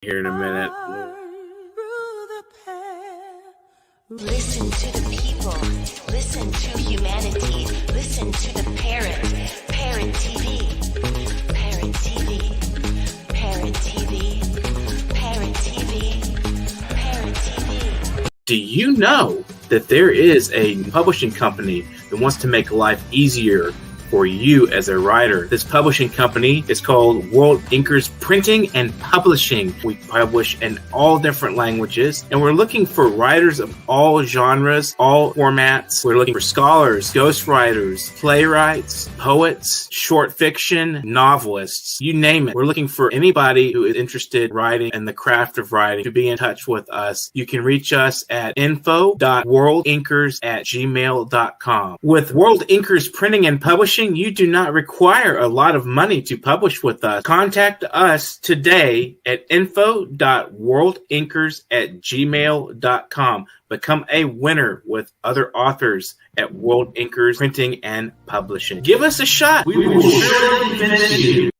here in a minute. Listen to the people. Listen to humanity. Listen to the parrot. Parrot TV. Parrot TV. Parrot TV. Parrot TV. Parrot TV. Do you know that there is a publishing company that wants to make life easier for you as a writer? This publishing company is called World Inkers Printing and Publishing. We publish in all different languages, and we're looking for writers of all genres, all formats. We're looking for scholars, ghostwriters, playwrights, poets, short fiction, novelists, you name it. We're looking for anybody who is interested in writing and the craft of writing to be in touch with us. You can reach us at info.worldinkers@gmail.com. With World Inkers Printing and Publishing, you do not require a lot of money to publish with us. Contact us today at info.worldinkers@gmail.com. Become a winner with other authors at World Inkers Printing and Publishing. Give us a shot. We will surely finish you.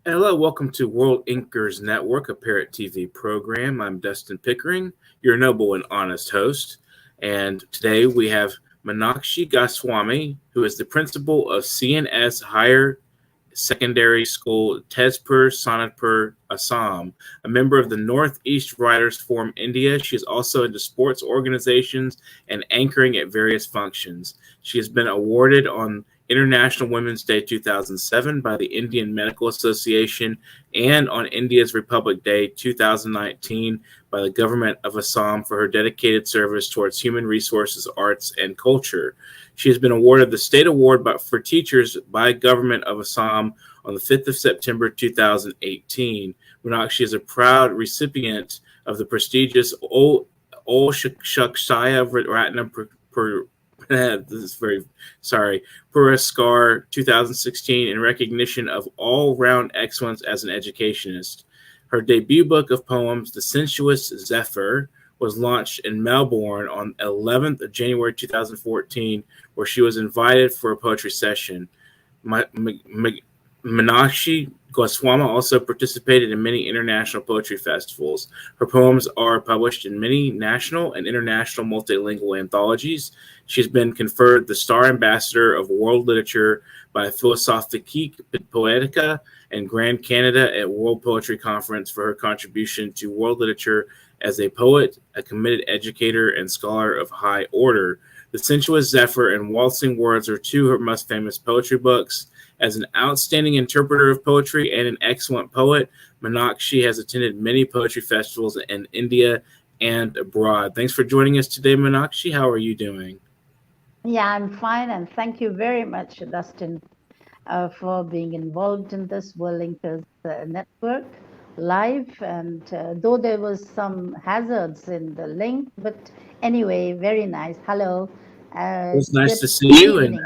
Hello, welcome to World Inkers Network, a Parrot TV program. I'm Dustin Pickering, your noble and honest host. And today we have Meenakshi Goswami, who is the principal of CNS Higher Secondary School, Tezpur, Sonatpur, Assam, a member of the Northeast Writers Forum, India. She is also into sports organizations and anchoring at various functions. She has been awarded on International Women's Day 2007 by the Indian Medical Association and on India's Republic Day 2019 by the government of Assam for her dedicated service towards human resources, arts, and culture. She has been awarded the State Award for Teachers by government of Assam on the 5th of September 2018. Meenakshi is a proud recipient of the prestigious Ol Shakshaya Ratnam Puraskar 2016 in recognition of all-round excellence as an educationist. Her debut book of poems, The Sensuous Zephyr, was launched in Melbourne on 11th of January 2014, where she was invited for a poetry session. Meenakshi Goswami also participated in many international poetry festivals. Her poems are published in many national and international multilingual anthologies. She's been conferred the Star Ambassador of World Literature by Philosophique Poetica and Grand Canada at World Poetry Conference for her contribution to world literature as a poet, a committed educator, and scholar of high order. The Sensuous Zephyr and Waltzing Words are two of her most famous poetry books. As an outstanding interpreter of poetry and an excellent poet, Meenakshi has attended many poetry festivals in India and abroad. Thanks for joining us today, Meenakshi. How are you doing? Yeah, I'm fine, and thank you very much, Dustin, for being involved in this World Inkers Network live. And though there was some hazards in the link, but anyway, very nice. Hello. It was nice to see you, and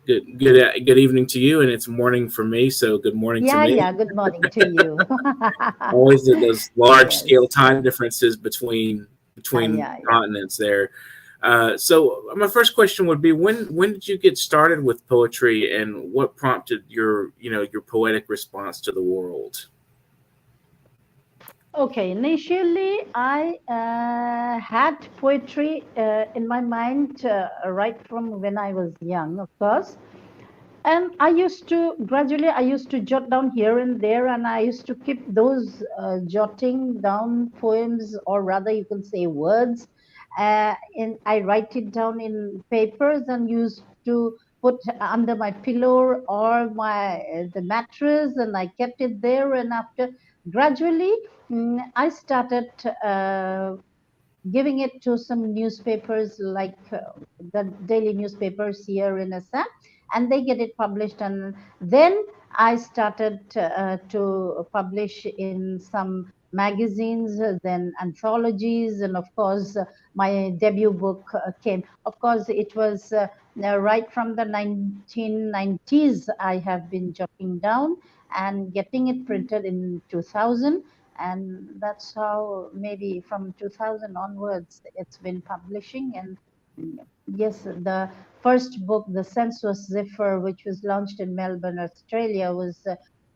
good evening to you. And it's morning for me, so good morning to me. Yeah, good morning to you. Always those large scale time differences between continents there. So my first question would be, when did you get started with poetry, and what prompted your poetic response to the world? Okay, initially I had poetry in my mind right from when I was young, of course. And I used to jot down here and there, and I used to keep those jotting down poems, or rather you can say words. I write it down in papers and used to put under my pillow or the mattress, and I kept it there. And after gradually I started giving it to some newspapers, like the daily newspapers here in Assam, and they get it published. And then I started to publish in some magazines, then anthologies, and of course my debut book came. Of course, it was right from the 1990s I have been jotting down and getting it printed in 2000. And that's how maybe from 2000 onwards it's been publishing. And yes, the first book, The Sensuous Zephyr, which was launched in Melbourne, Australia, was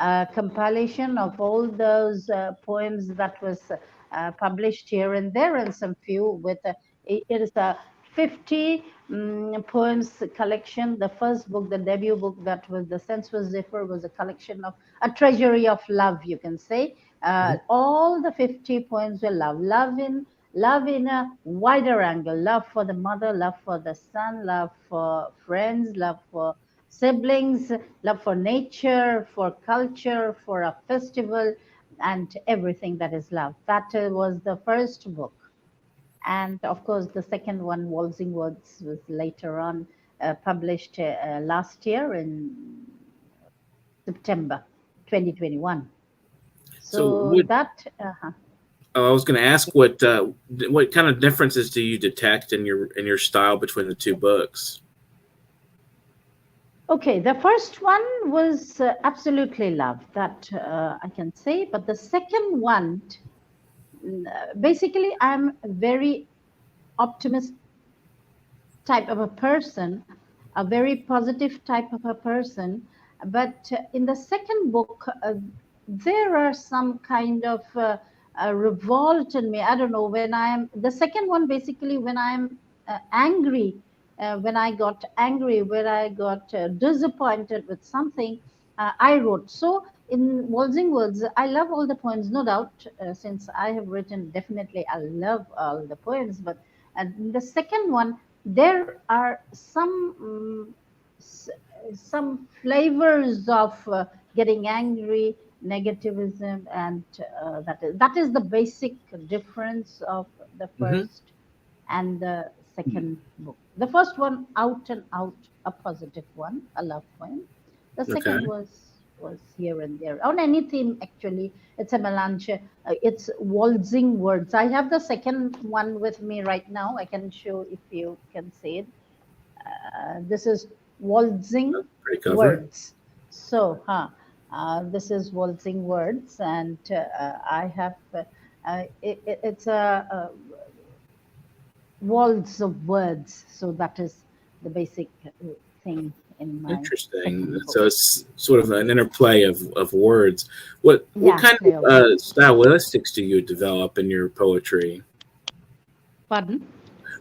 compilation of all those poems that was published here and there, and some few with it is a 50 poems collection. The first book, the debut book, that was The Sensuous Zephyr, was a collection of a treasury of love, you can say. All the 50 poems were love in a wider angle, love for the mother, love for the son, love for friends, love for siblings, love for nature, for culture, for a festival, and everything that is love. That was the first book. And of course, the second one, Waltzing Words, was later on published last year in September 2021. So that. I was going to ask what kind of differences do you detect in your style between the two books? Okay, the first one was absolutely love, that I can say. But the second one, basically, I'm a very optimistic type of a person, a very positive type of a person. But in the second book, there are some kind of a revolt in me. I don't know, when I'm the second one, basically, when I'm angry, when I got angry, when I got disappointed with something, I wrote. So in Waltzing Words, I love all the poems, no doubt, since I have written, definitely I love all the poems. But the second one, there are some flavors of getting angry, negativism, and that is the basic difference of the first and the second book. The first one, out and out, a positive one, a love poem. The second was here and there on any theme. Actually, it's a melange. It's Waltzing Words. I have the second one with me right now. I can show if you can see it. This is Waltzing Words. So, this is Waltzing Words, and I have it's a waltz of words. So that is the basic thing in my. Interesting. So it's sort of an interplay of words. What kind of stylistics do you develop in your poetry? Pardon?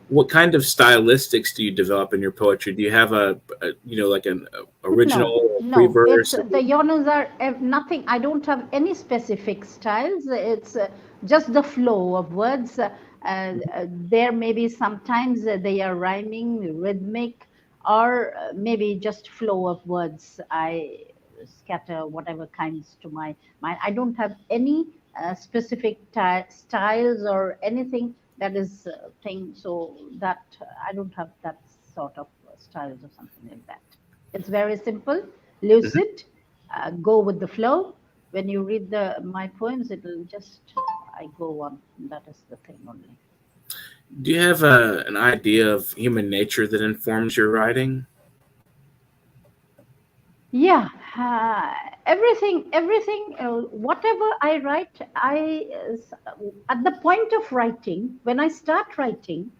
What kind of stylistics do you develop in your poetry? Do you have like an original pre-verse? The yonas are nothing. I don't have any specific styles. It's just the flow of words. There may be sometimes they are rhyming, rhythmic, or maybe just flow of words. I scatter whatever comes to my mind. I don't have any specific styles or anything that is thing. So that I don't have that sort of styles or something like that. It's very simple, lucid, go with the flow. When you read my poems, it'll just, I go on. That is the thing only. Do you have an idea of human nature that informs your writing? Yeah, everything, whatever I write, at the point of writing, when I start writing,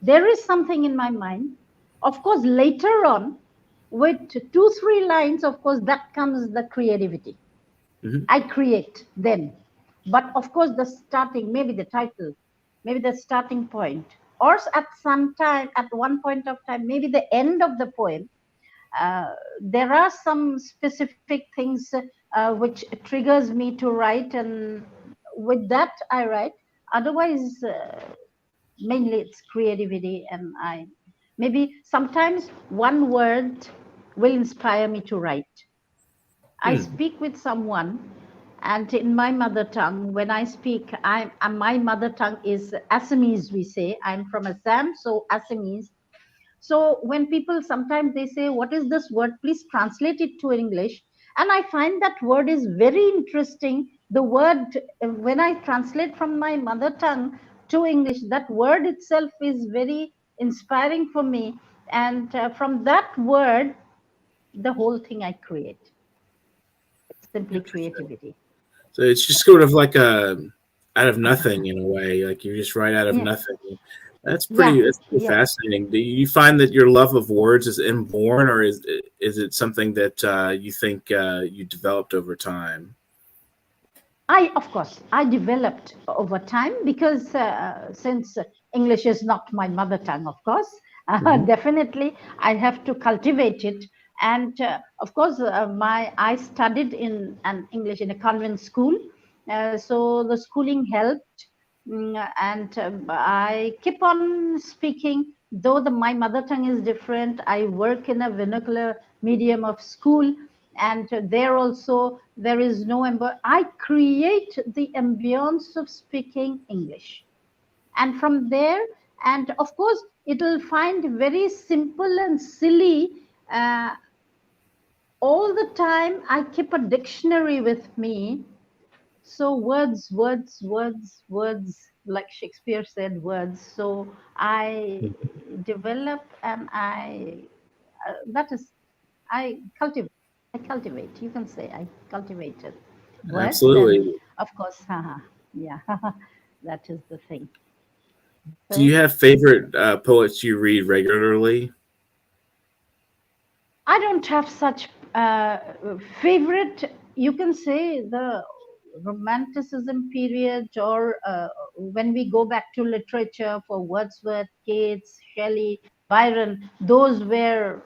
there is something in my mind. Of course, later on, with 2-3 lines, of course, that comes the creativity. I create then. But of course, the starting, maybe the title, maybe the starting point, or at some time, at one point of time, maybe the end of the poem, there are some specific things which triggers me to write, and with that I write. Otherwise, mainly it's creativity, and maybe sometimes one word will inspire me to write. I speak with someone, and in my mother tongue, when I speak, my mother tongue is Assamese, we say. I'm from Assam, so Assamese. So when people sometimes they say, what is this word? Please translate it to English. And I find that word is very interesting. The word, when I translate from my mother tongue to English, that word itself is very inspiring for me. And from that word, the whole thing I create. It's simply creativity. So it's just sort of like out of nothing in a way, like you just write out of nothing. That's Yeah, pretty yeah. fascinating. Do you find that your love of words is inborn, or is it something that you think you developed over time? Of course, I developed over time because since English is not my mother tongue, of course, Hmm. definitely I have to cultivate it. And of course, I studied in an English in a convent school, so the schooling helped, and I keep on speaking. Though my mother tongue is different, I work in a vernacular medium of school, and there also there is no I create the ambience of speaking English, and from there, and of course it will find very simple and silly. uh, all the time I keep a dictionary with me, so words, like Shakespeare said, words. So I develop, and that is, I cultivate. I cultivate. You can say I cultivated words, and Absolutely. of course, yeah, that is the thing. Do you So have favorite poets you read regularly? I don't have such favorite. You can say the Romanticism period, or when we go back to literature for Wordsworth, Keats, Shelley, Byron, those were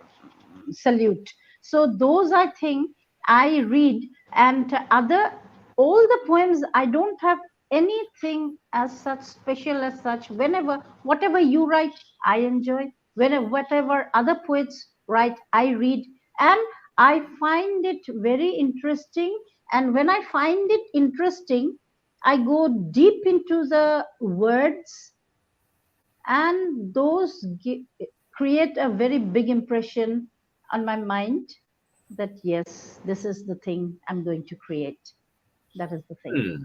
salute. So those I think I read, and other all the poems I don't have anything as such special as such. Whenever whatever you write, I enjoy. Whenever whatever other poets write, I read, and I find it very interesting. And when I find it interesting, I go deep into the words, and those create a very big impression on my mind, that yes, this is the thing I'm going to create. That is the thing. Hmm,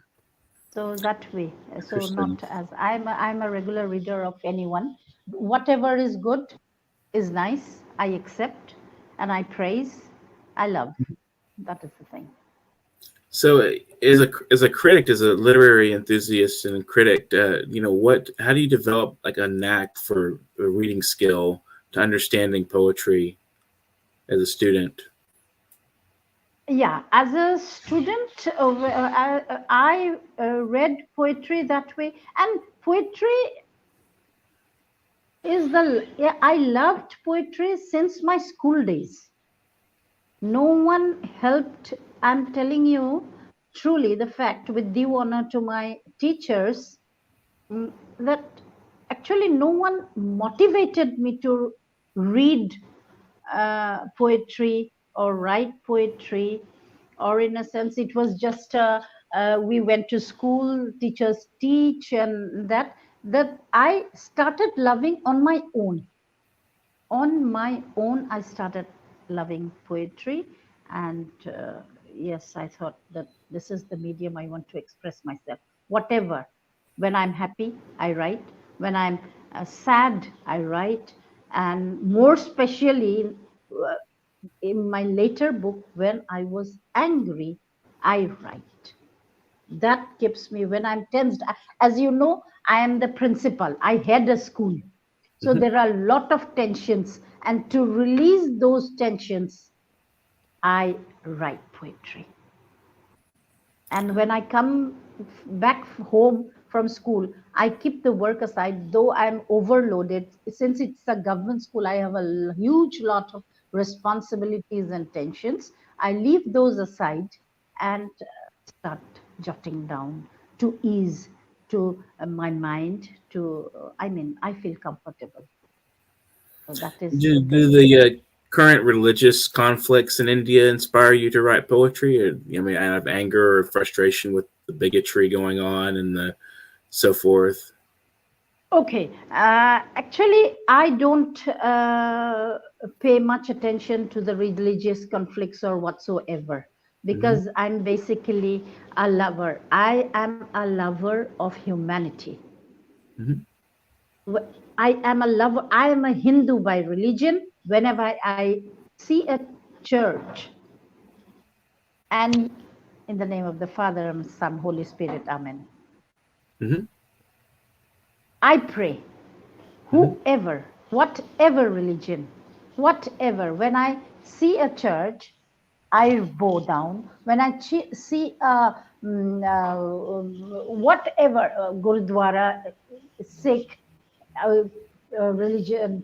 So that way, so interesting. not as I'm a regular reader of anyone. Whatever is good is nice, I accept, and I praise, I love. That is the thing. So, as a critic, as a literary enthusiast and critic, what? How do you develop like a knack for a reading skill to understanding poetry as a student? Yeah, as a student, I read poetry that way, and poetry is the, yeah, I loved poetry since my school days. No one helped. I'm telling you truly the fact, with due honor to my teachers, mm, that actually no one motivated me to read poetry or write poetry, or in a sense it was just we went to school, teachers teach, and that I started loving on my own. On my own, I started loving poetry, and yes, I thought that this is the medium I want to express myself. Whatever. When I'm happy, I write. When I'm sad, I write. And more especially in my later book, when I was angry, I write. That keeps me, when I'm tensed. As you know, I am the principal. I head a school. So Mhm. there are a lot of tensions. And to release those tensions, I write poetry. And when I come back home from school, I keep the work aside, though I'm overloaded. Since it's a government school, I have a huge lot of responsibilities and tensions. I leave those aside and start jotting down to ease to my mind, to, I feel comfortable. So that is the Do the current religious conflicts in India inspire you to write poetry, or out of anger or frustration with the bigotry going on and the so forth? Okay, actually, I don't pay much attention to the religious conflicts or whatsoever, Hmm. because I'm basically a lover. I am a lover of humanity. Hmm. I am a lover. I am a Hindu by religion. Whenever I see a church, and in the name of the Father and Son, Holy Spirit, Amen, Hmm. I pray. whoever, whatever religion, whatever. When I see a church, I bow down. When I see whatever Gurudwara, Sikh religion,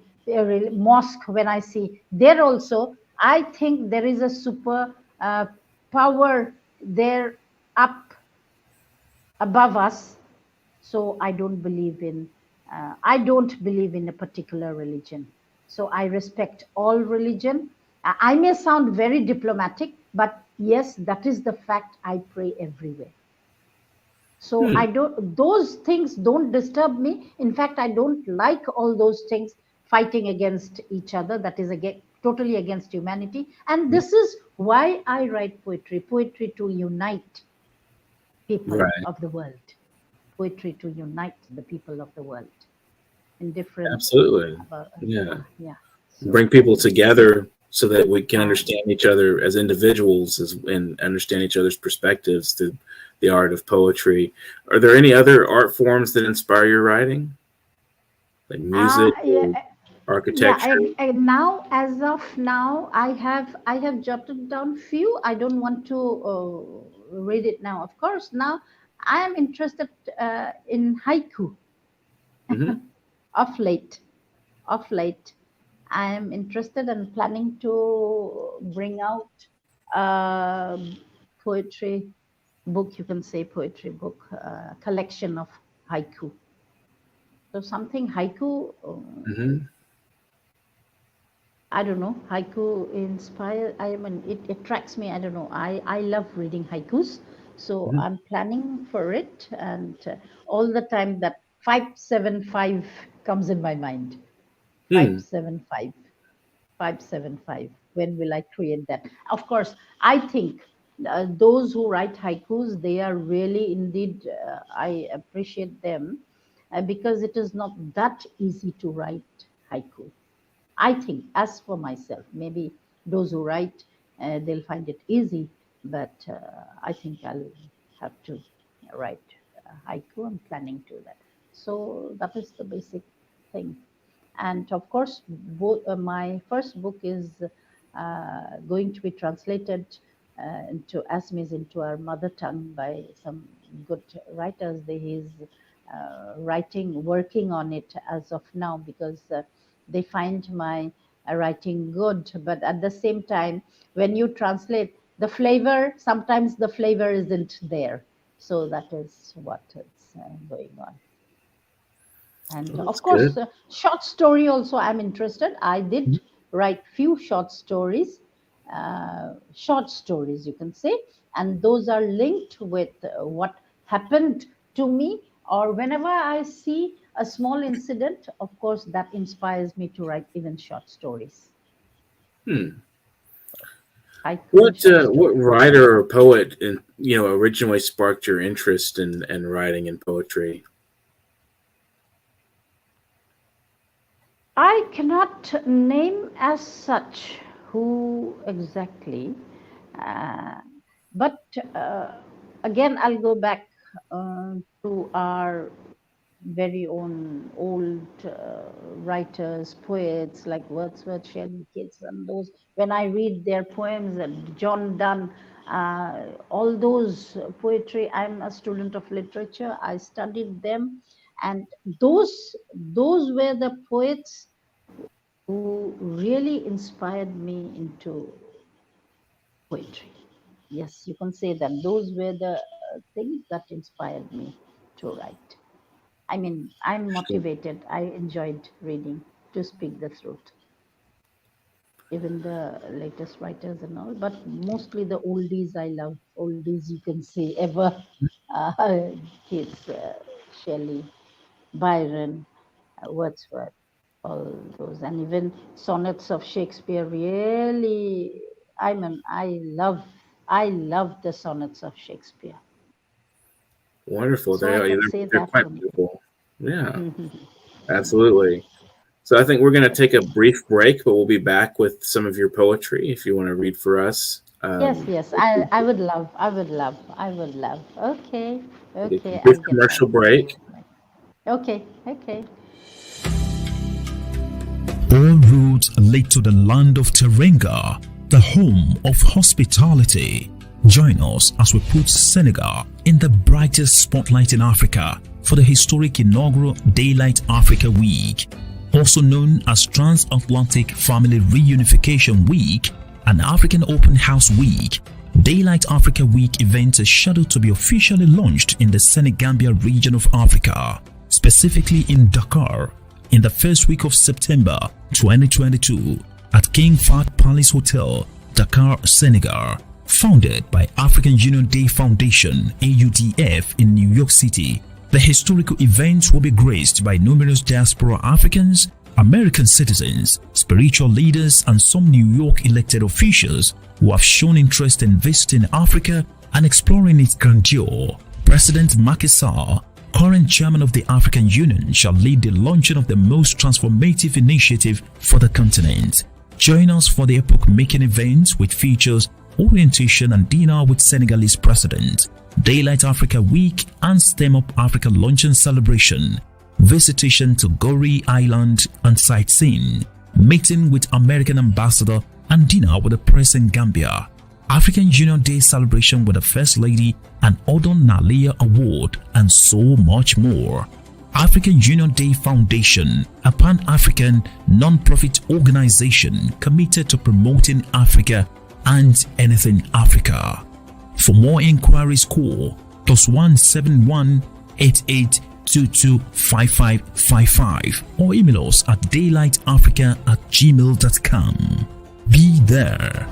mosque, when I see there also, I think there is a super power there up above us. So I don't believe in a particular religion. So I respect all religion. I may sound very diplomatic, but yes, that is the fact. I pray everywhere. So those things don't disturb me. In fact, I don't like all those things fighting against each other. That is totally against humanity. And this is why I write poetry to unite people of the world. Poetry to unite the people of the world in different. Absolutely. Yeah. So, bring people together so that we can understand each other as individuals and understand each other's perspectives through the art of poetry. Are there any other art forms that inspire your writing? Like music, architecture? Yeah, now, as of now, I have jotted down few. I don't want to read it now. Of course, now I am interested in haiku. Of late, I am interested and planning to bring out poetry book. You can say poetry book, collection of haiku. So something haiku. I don't know. Haiku it attracts me. I don't know. I love reading haikus. So I'm planning for it, and all the time that 575 comes in my mind. 575. 575. When will I create that? Of course, I think those who write haikus, they are really indeed, I appreciate them because it is not that easy to write haiku. I think, as for myself, maybe those who write, they'll find it easy, but I think I'll have to write haiku. I'm planning to that. So that is the basic thing. And of course, my first book is going to be translated into Assamese, into our mother tongue by some good writers. He's working on it as of now because they find my writing good. But at the same time, when you translate the flavor, sometimes the flavor isn't there. So that is what is going on. And of course, short story also I'm interested. I did write few short stories, you can say, and those are linked with what happened to me, or whenever I see a small incident, of course, that inspires me to write even short stories. What writer or poet originally sparked your interest in writing and poetry? I cannot name as such who exactly, but again, I'll go back to our very own old writers, poets like Wordsworth, Shelley, Keats, and those. When I read their poems, John Donne, all those poetry, I'm a student of literature. I studied them. And those were the poets who really inspired me into poetry. Yes, you can say that. Those were the things that inspired me to write. I mean, I'm motivated. I enjoyed reading, to speak the truth. Even the latest writers and all, but mostly the oldies I love. Oldies, you can say, ever. Keats, Shelley, Byron, Wordsworth, all those, and even sonnets of Shakespeare. Really, I mean, I love the sonnets of Shakespeare. Wonderful. So I can say they're that quite for me. beautiful. Yeah, absolutely. So I think we're going to take a brief break, but we'll be back with some of your poetry if you want to read for us. Yes. I would love. Okay. Brief commercial break. Okay. roads lead to the land of Terenga, the home of hospitality. Join us as we put Senegal in the brightest spotlight in Africa for the historic inaugural Daylight Africa Week, also known as Transatlantic Family Reunification Week and African Open House Week. Daylight Africa Week event is scheduled to be officially launched in the Senegambia region of Africa, specifically in Dakar, in the first week of September 2022 at King Fahd Palace Hotel, Dakar, Senegal. Founded by African Union Day Foundation (AUDF) in New York City, the historical event will be graced by numerous diaspora Africans, American citizens, spiritual leaders, and some New York elected officials who have shown interest in visiting Africa and exploring its grandeur. President Macky Sall, current chairman of the African Union, shall lead the launching of the most transformative initiative for the continent. Join us for the epoch-making event, which features orientation and dinner with Senegalese President, Daylight Africa Week and STEM Up Africa Luncheon Celebration, visitation to Goree Island and sightseeing, meeting with American Ambassador and dinner with the press in Gambia, African Union Day celebration with the First Lady and Odon Nalia Award, and so much more. African Union Day Foundation, a pan-African non-profit organization committed to promoting Africa and anything Africa. For more inquiries, call +171 88225555 or email us at daylightafrica@gmail.com. Be there.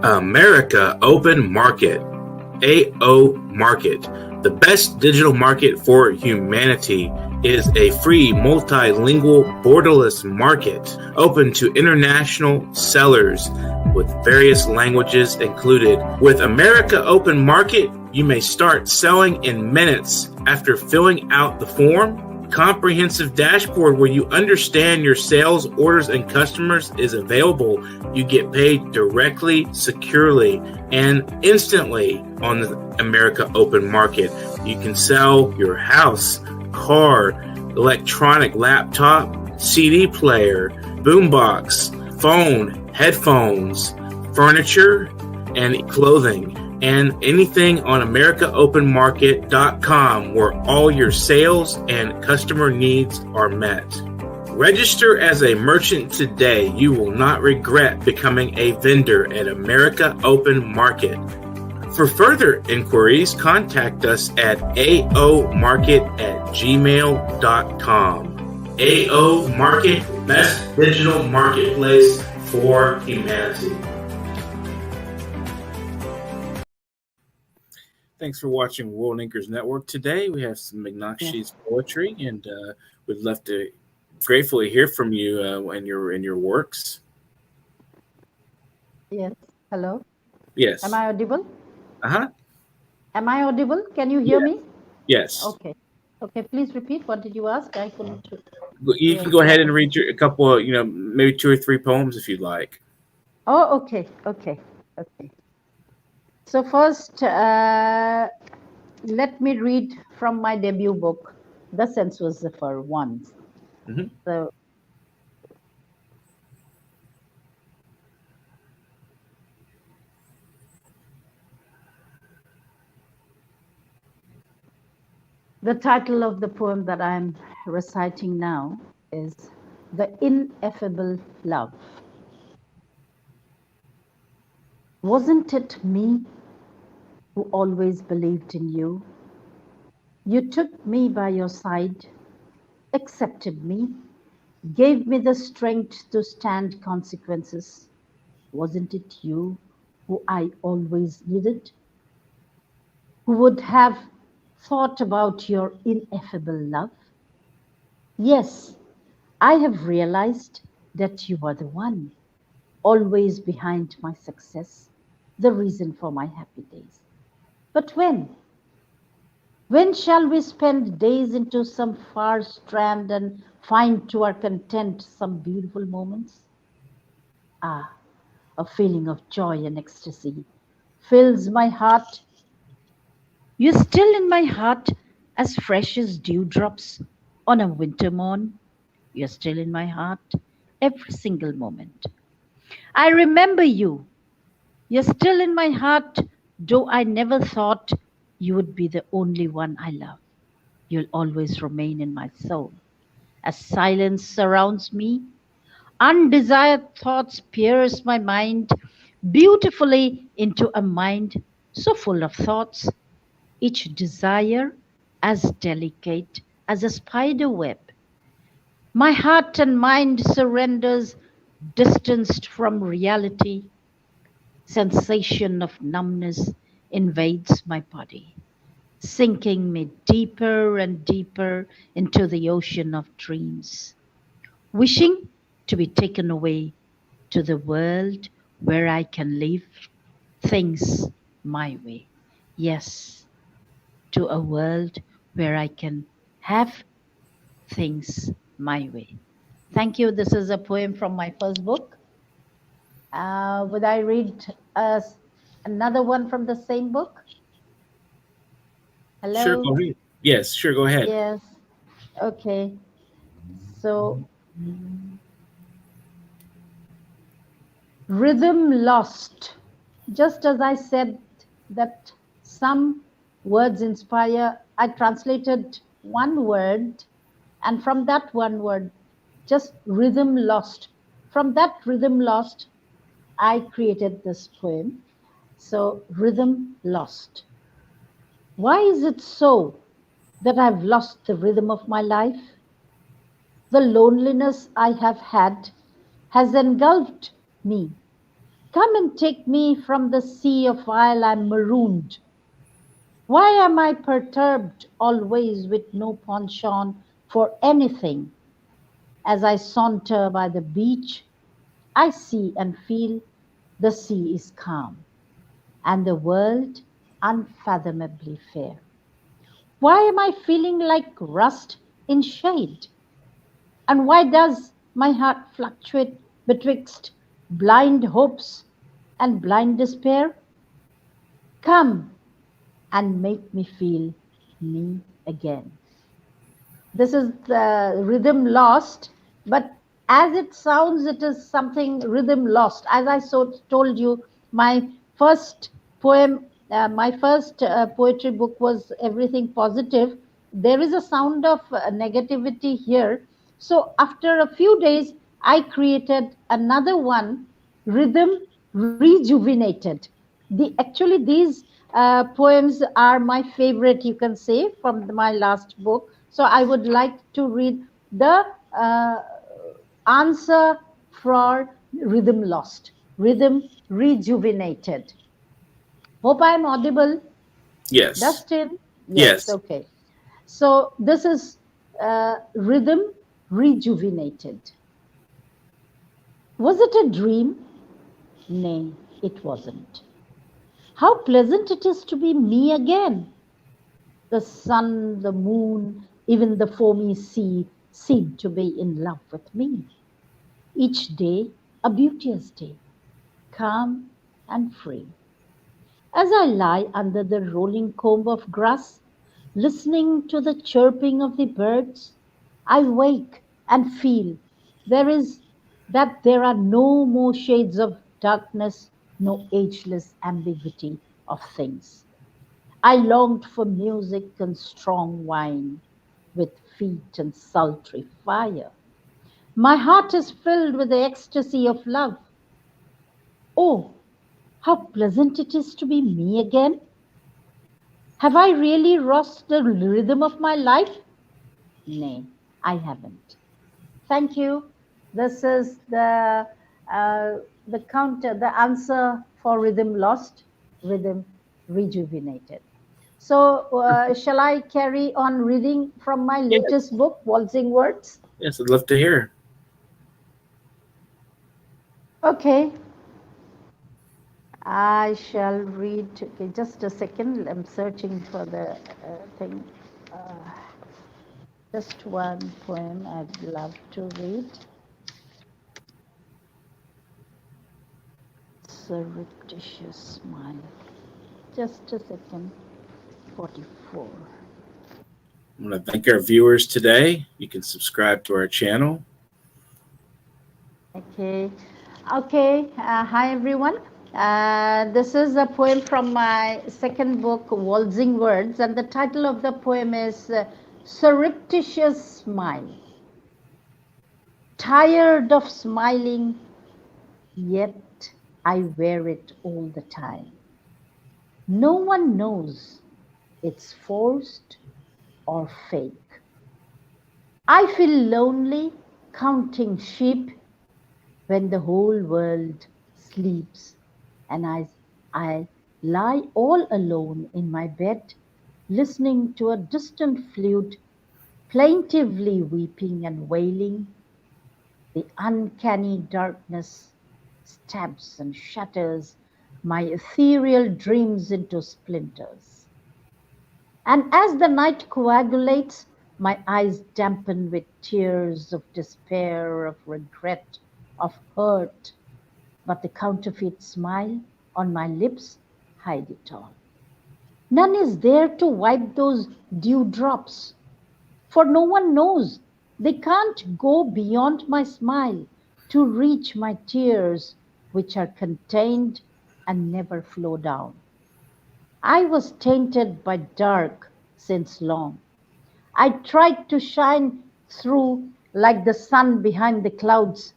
America Open Market, AO Market, the best digital market for humanity, is a free multilingual borderless market open to international sellers with various languages included. With America Open Market, you may start selling in minutes after filling out the form. Comprehensive dashboard where you understand your sales, orders, and customers is available. You get paid directly, securely, and instantly on the America Open Market. You can sell your house, car, electronic laptop, CD player, boombox, phone, headphones, furniture, and clothing, and anything on AmericaOpenMarket.com where all your sales and customer needs are met. Register as a merchant today. You will not regret becoming a vendor at America Open Market. For further inquiries, contact us at aomarket@gmail.com. AO Market, best digital marketplace for humanity. Thanks for watching World Inkers Network. Today we have some Meenakshi's poetry, and we'd love to gratefully hear from you in your works. Yes. Hello. Yes. Am I audible? Uh-huh. Am I audible? Can you hear me? Yes. Okay. Okay. Please repeat. What did you ask? I couldn't. You can go ahead and read a couple, maybe 2 or 3 poems if you'd like. Oh, okay. Okay. Okay. So first, let me read from my debut book, The Sensuous Zephyr 1. Mm-hmm. So, the title of the poem that I'm reciting now is The Ineffable Love. Wasn't it me who always believed in you? You took me by your side, accepted me, gave me the strength to stand consequences. Wasn't it you who I always needed? Who would have thought about your ineffable love? Yes, I have realized that you are the one, always behind my success, the reason for my happy days. But when? When shall we spend days into some far strand and find to our content some beautiful moments? Ah, a feeling of joy and ecstasy fills my heart. You're still in my heart, as fresh as dewdrops, On a winter morn, you're still in my heart every single moment. I remember you. You're still in my heart, though I never thought you would be the only one I love. You'll always remain in my soul. As silence surrounds me, undesired thoughts pierce my mind beautifully into a mind so full of thoughts, each desire as delicate as a spider web. My heart and mind surrenders, distanced from reality. Sensation of numbness invades my body, sinking me deeper and deeper into the ocean of dreams, wishing to be taken away to the world where I can live things my way. Yes, to a world where I can have things my way. Thank you. This is a poem from my first book. Would I read another one from the same book? Hello? Sure, go ahead. Yes, sure, go ahead. Yes. Okay. So, rhythm lost. Just as I said that some words inspire, I translated one word, and from that one word, just rhythm lost. From that rhythm lost, I created this poem. So, rhythm lost. Why is it so that I've lost the rhythm of my life? The loneliness I have had has engulfed me. Come and take me from the sea of while I'm marooned. Why am I perturbed always with no penchant for anything? As I saunter by the beach, I see and feel the sea is calm and the world unfathomably fair. Why am I feeling like rust in shade? And why does my heart fluctuate betwixt blind hopes and blind despair? Come and make me feel me again. This is the rhythm lost, but as it sounds, it is something rhythm lost. As I told you, my first poem, my first poetry book was everything positive. There is a sound of negativity here. So after a few days, I created another one, Rhythm Rejuvenated. Actually, these poems are my favorite, you can say, from my last book. So I would like to read the answer for Rhythm Lost, Rhythm Rejuvenated. Hope I'm audible. Yes. Dustin? Yes. Okay. So this is Rhythm Rejuvenated. Was it a dream? Nay, it wasn't. How pleasant it is to be me again. The sun, the moon, even the foamy sea seem to be in love with me. Each day a beauteous day, calm and free. As I lie under the rolling comb of grass, listening to the chirping of the birds, I wake and feel there are no more shades of darkness, no ageless ambiguity of things. I longed for music and strong wine, with feet and sultry fire. My heart is filled with the ecstasy of love. Oh, how pleasant it is to be me again! Have I really lost the rhythm of my life? Nay, I haven't. Thank you. This is the answer for rhythm lost, rhythm rejuvenated. So, shall I carry on reading from my latest book, Waltzing Words? Yes, I'd love to hear. Okay. I shall read. Okay, just a second. I'm searching for the thing. Just one poem I'd love to read. Surreptitious smile. Just a second. 44. I want to thank our viewers today. You can subscribe to our channel. Okay. Okay. Hi, everyone. This is a poem from my second book, Waltzing Words, and the title of the poem is Surreptitious Smile. Tired of smiling, yet I wear it all the time. No one knows it's forced or fake. I feel lonely counting sheep when the whole world sleeps, and I lie all alone in my bed, listening to a distant flute, plaintively weeping and wailing. The uncanny darkness stabs and shatters my ethereal dreams into splinters. And as the night coagulates, my eyes dampen with tears of despair, of regret, of hurt, but the counterfeit smile on my lips hide it all. None is there to wipe those dewdrops, for no one knows they can't go beyond my smile to reach my tears, which are contained and never flow down. I was tainted by dark since long. I tried to shine through like the sun behind the clouds,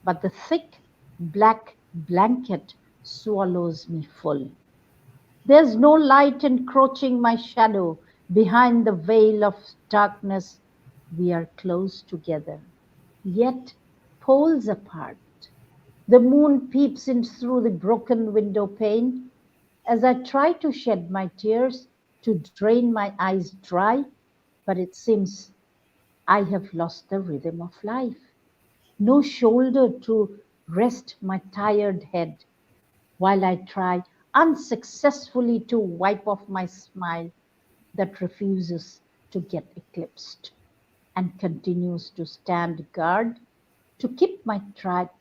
but the thick black blanket swallows me full. There's no light encroaching my shadow behind the veil of darkness. We are close together, yet poles apart. The moon peeps in through the broken window pane. As I try to shed my tears, to drain my eyes dry, but it seems I have lost the rhythm of life. No shoulder to rest my tired head, while I try unsuccessfully to wipe off my smile that refuses to get eclipsed and continues to stand guard to keep my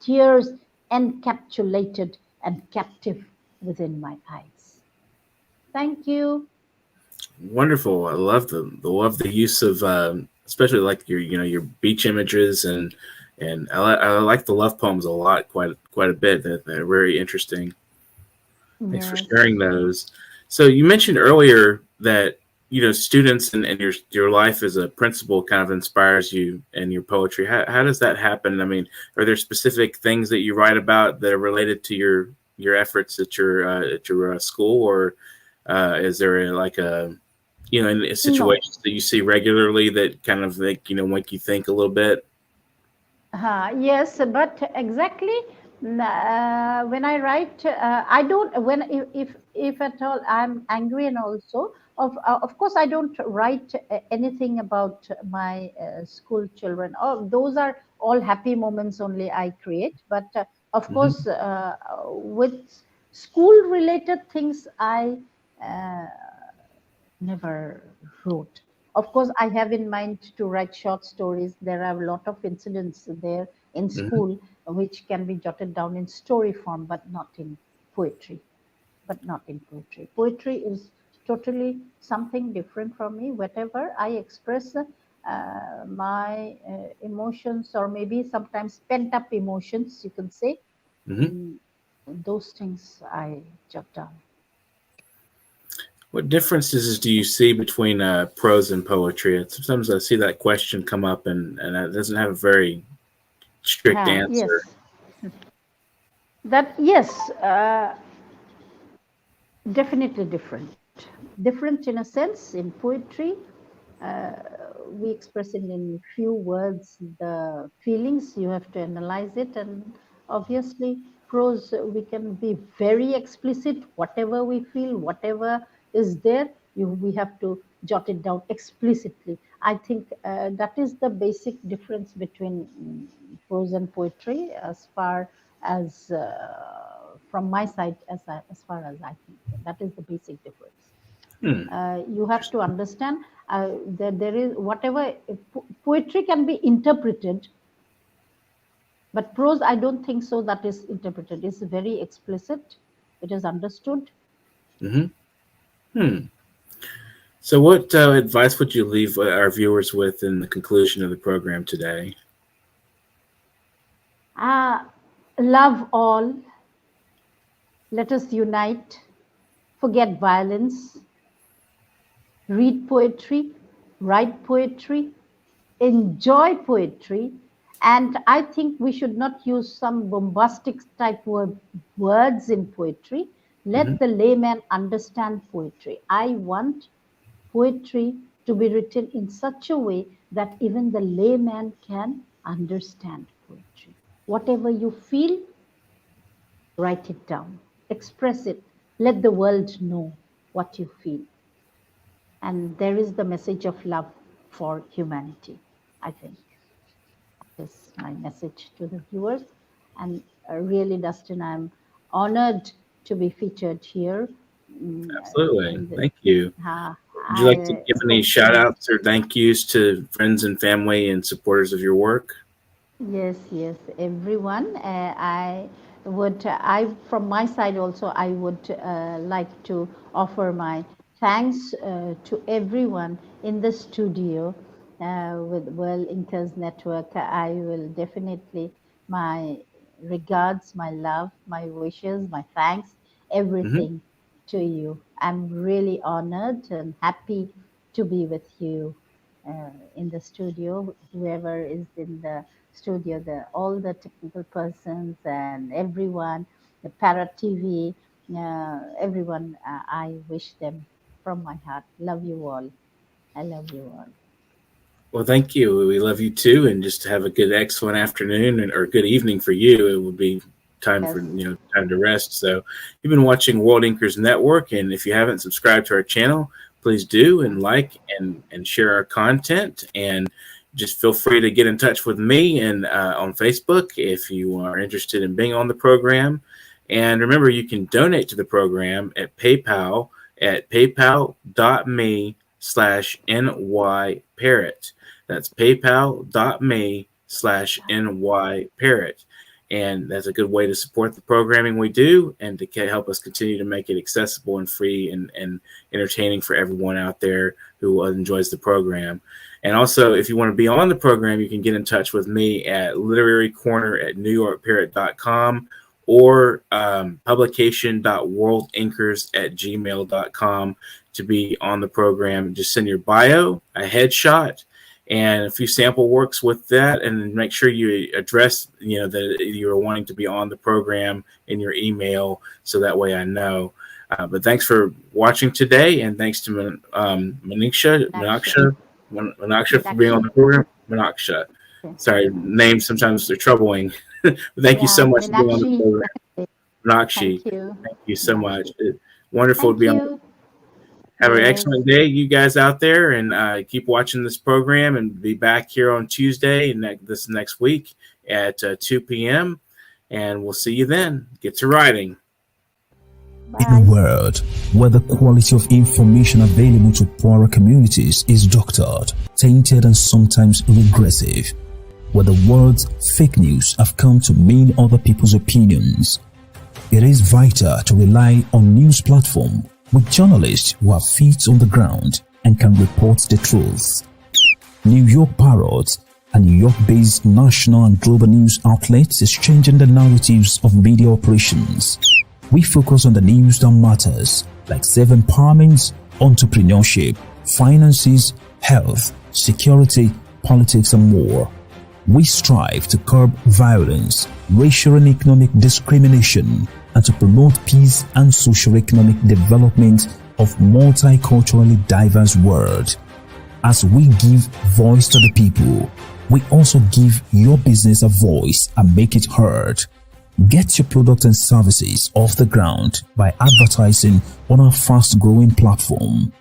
tears encapsulated and captive within my eyes. Thank you. Wonderful. I love the use of especially like your beach images and I like the love poems a lot, quite a bit. They're very interesting. Thanks for sharing those. So you mentioned earlier that students and your life as a principal kind of inspires you and your poetry. How does that happen? I mean, are there specific things that you write about that are related to your efforts at your school, or is there in situations that you see regularly that kind of make you think a little bit? Yes, but exactly when I write, I don't. When if at all I'm angry, and also of course I don't write anything about my school children. Oh, those are all happy moments only I create. But of course, with school related things, I never wrote. Of course, I have in mind to write short stories. There are a lot of incidents there in school which can be jotted down in story form, but not in poetry. Poetry is totally something different from me. Whatever I express my emotions, or maybe sometimes pent up emotions, you can say, those things I jot down. What differences do you see between prose and poetry? Sometimes I see that question come up, and it doesn't have a very strict answer. Yes. Definitely different. Different in a sense. In poetry, we express it in few words. The feelings, you have to analyze it, and obviously prose, we can be very explicit. Whatever we feel, whatever is there, we have to jot it down explicitly. I think that is the basic difference between prose and poetry, as far as from my side, as far as I think. That is the basic difference. You have to understand that there is whatever poetry can be interpreted, but prose, I don't think so. That is interpreted. It's very explicit. It is understood. So, what advice would you leave our viewers with in the conclusion of the program today? Love all. Let us unite. Forget violence. Read poetry. Write poetry. Enjoy poetry. And I think we should not use some bombastic type words in poetry. Let the layman understand poetry. I want poetry to be written in such a way that even the layman can understand poetry. Whatever you feel, write it down, express it, let the world know what you feel. And there is the message of love for humanity, I think. This is my message to the viewers. And really, Dustin, I'm honored to be featured here. Absolutely. Thank you. Would you like to give any shout outs or thank yous to friends and family and supporters of your work? Yes, everyone. From my side also, I would like to offer my thanks to everyone in the studio with World Inkers Network. I will definitely, my regards, my love, my wishes, my thanks, everything to you. I'm really honored and happy to be with you in the studio. Whoever is in the studio, all the technical persons and everyone, the Parrot TV, everyone, I wish them from my heart. Love you all. I love you all. Well, thank you. We love you too, and just have a good, excellent afternoon or good evening for you. It would be time for time to rest. So, you've been watching World Inkers Network, and if you haven't subscribed to our channel, please do and like and share our content. And just feel free to get in touch with me and on Facebook if you are interested in being on the program. And remember, you can donate to the program at PayPal at paypal.me/NYParrot. That's paypal.me/NYParrot. And that's a good way to support the programming we do and to help us continue to make it accessible and free and entertaining for everyone out there who enjoys the program. And also, if you want to be on the program, you can get in touch with me at literarycorner@newyorkparrot.com or publication.worldinkers@gmail.com to be on the program. Just send your bio, a headshot, and a few sample works with that, and make sure you address that you're wanting to be on the program in your email, so that way I know. But thanks for watching today, and thanks to Meenakshi for being on the program. Meenakshi. Sorry, names sometimes they're troubling. Thank you so much for being on the program. Meenakshi. Thank you so much. Wonderful to be on. Have an excellent day, you guys out there, and keep watching this program, and be back here on Tuesday this next week at 2 p.m. And we'll see you then. Get to writing. Bye. In a world where the quality of information available to poorer communities is doctored, tainted, and sometimes regressive, where the words fake news have come to mean other people's opinions, it is vital to rely on news platforms with journalists who have feet on the ground and can report the truth. New York Parrot, a New York-based national and global news outlet, is changing the narratives of media operations. We focus on the news that matters, like self-empowerment, entrepreneurship, finances, health, security, politics, and more. We strive to curb violence, racial and economic discrimination, and to promote peace and socio-economic development of multiculturally diverse world. As we give voice to the people, we also give your business a voice and make it heard. Get your products and services off the ground by advertising on our fast-growing platform.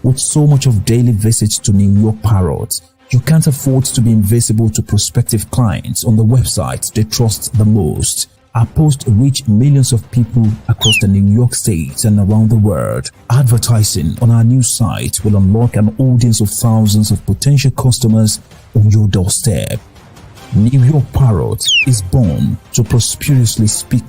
With so much of daily visits to New York Parrot, you can't afford to be invisible to prospective clients on the website they trust the most. Our posts reach millions of people across the New York State and around the world. Advertising on our new site will unlock an audience of thousands of potential customers on your doorstep. New York Parrot is born to prosperously speak